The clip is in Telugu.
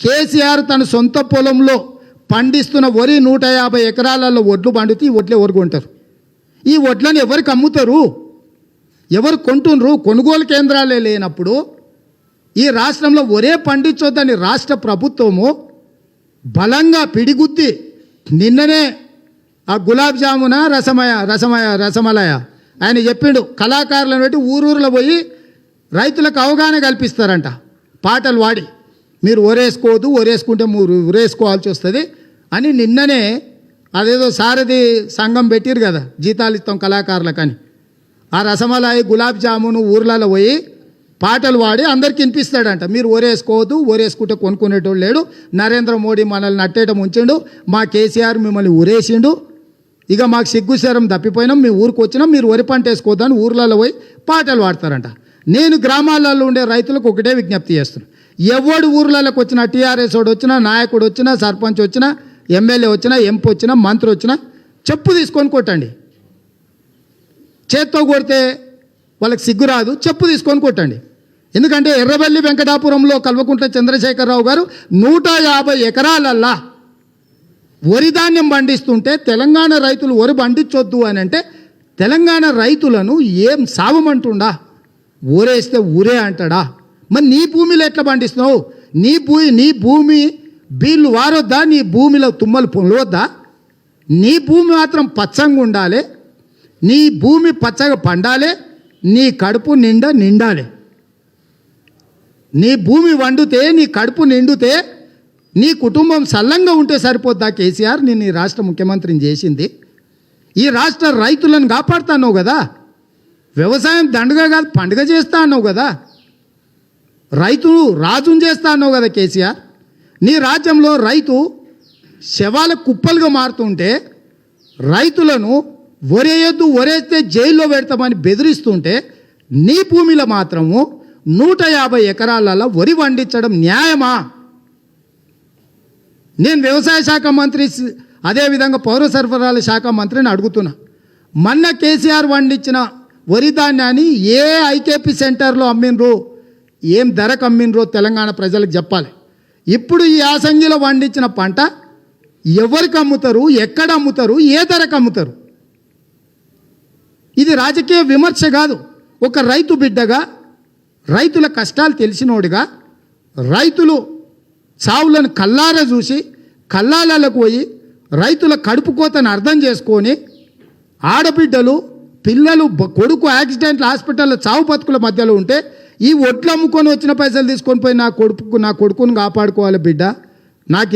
కేసీఆర్ తన సొంత పొలంలో పండిస్తున్న వరి 150 ఎకరాలలో వడ్లు పండితే ఈ వడ్లే ఎవరు కొంటారు? ఈ వడ్లను ఎవరికి అమ్ముతారు? ఎవరు కొంటున్నారు? కొనుగోలు కేంద్రాలే లేనప్పుడు ఈ రాష్ట్రంలో వరే పండించొద్దని రాష్ట్ర ప్రభుత్వము బలంగా పిడిగుద్ది నిన్ననే ఆ గులాబ్ జామున రసమలయ ఆయన చెప్పిండు, కళాకారులను పెట్టి ఊరూరులో పోయి రైతులకు అవగాహన కల్పిస్తారంట పాటలు వాడి. మీరు ఒరేసుకోవద్దు, ఒరేసుకుంటే మీరు ఉరేసుకోవాల్సి వస్తుంది అని నిన్ననే అదేదో సారథి సంఘం పెట్టిరు కదా, జీతాలు ఇస్తాం కళాకారులకని. ఆ రసమలాయి గులాబ్ జామును ఊర్లలో పోయి పాటలు వాడి అందరికి వినిపిస్తాడంట. మీరు ఒరేసుకోవద్దు, ఒరేసుకుంటే కొనుక్కునేటోడు లేడు, నరేంద్ర మోడీ మనల్ని నట్టేయడం ఉంచిండు, మా కేసీఆర్ మిమ్మల్ని ఉరేసిండు, ఇక మాకు సిగ్గుశరం తప్పిపోయినాం, మీ ఊరికి వచ్చినాం, మీరు వరి పంట వేసుకోవద్దని ఊర్లలో పోయి పాటలు పాడతారంట. నేను గ్రామాలలో ఉండే రైతులకు ఒకటే విజ్ఞప్తి చేస్తున్నాను, ఎవడు ఊర్లలోకి వచ్చినా, టీఆర్ఎస్ వాడు వచ్చినా, నాయకుడు వచ్చినా, సర్పంచ్ వచ్చినా, ఎమ్మెల్యే వచ్చినా, ఎంపీ వచ్చినా, మంత్రి వచ్చినా చెప్పు తీసుకొని కొట్టండి. చేత్తో కొడితే వాళ్ళకి సిగ్గు రాదు, చెప్పు తీసుకొని కొట్టండి. ఎందుకంటే ఎర్రబెల్లి వెంకటాపురంలో కల్వకుంట్ల చంద్రశేఖరరావు గారు 150 ఎకరాలల్లా వరి ధాన్యం పండిస్తుంటే తెలంగాణ రైతులు వరి పండించొద్దు అని అంటే తెలంగాణ రైతులను ఏం సావమంటుండా? ఊరేస్తే ఊరే అంటాడా? మరి నీ భూమిలో ఎట్లా పండిస్తున్నావు? నీ భూమి బీళ్ళు వారొద్దా? నీ భూమిలో తుమ్మలు పొలవద్దా? నీ భూమి మాత్రం పచ్చంగా ఉండాలి, నీ భూమి పచ్చగా పండాలి, నీ కడుపు నిండాలి. నీ భూమి వండితే, నీ కడుపు నిండితే, నీ కుటుంబం సల్లంగా ఉంటే సరిపోద్దా? కేసీఆర్ నేను ఈ రాష్ట్ర ముఖ్యమంత్రిని చేసింది ఈ రాష్ట్ర రైతులను కాపాడుతా అన్నావు కదా, వ్యవసాయం దండగా కాదు పండుగ చేస్తా అన్నావు కదా, రైతును రాజును చేస్తా అన్నావు కదా కేసీఆర్. నీ రాజ్యంలో రైతు శవాల కుప్పలుగా మారుతుంటే, రైతులను ఒరేయొద్దు, ఒరేస్తే జైల్లో పెడతామని బెదిరిస్తుంటే, నీ భూమిలో మాత్రము 150 ఎకరాలలో వరి పండించడం న్యాయమా? నేను వ్యవసాయ శాఖ మంత్రి, అదేవిధంగా పౌర సరఫరాల శాఖ మంత్రిని అడుగుతున్నా, మొన్న కేసీఆర్ పండించిన వరి ధాన్యాన్ని ఏ ఐకేపీ సెంటర్లో అమ్మినరో, ఏం ధరకు అమ్మినరో తెలంగాణ ప్రజలకు చెప్పాలి. ఇప్పుడు ఈ యాసంగిలో పండించిన పంట ఎవరికి అమ్ముతారు, ఎక్కడ అమ్ముతారు, ఏ ధరకు అమ్ముతారు? ఇది రాజకీయ విమర్శ కాదు. ఒక రైతు బిడ్డగా, రైతుల కష్టాలు తెలిసినోడిగా, రైతులు సావులను కల్లారా చూసి కల్లాలకు పోయి రైతుల కడుపు కోతను అర్థం చేసుకొని, ఆడబిడ్డలు పిల్లలు కొడుకు యాక్సిడెంట్లు హాస్పిటల్లో చావు బతుకుల మధ్యలో ఉంటే ఈ ఒట్లు అమ్ముకొని వచ్చిన పైసలు తీసుకొని పోయి నా కొడుకును కాపాడుకోవాలి బిడ్డ, నాకు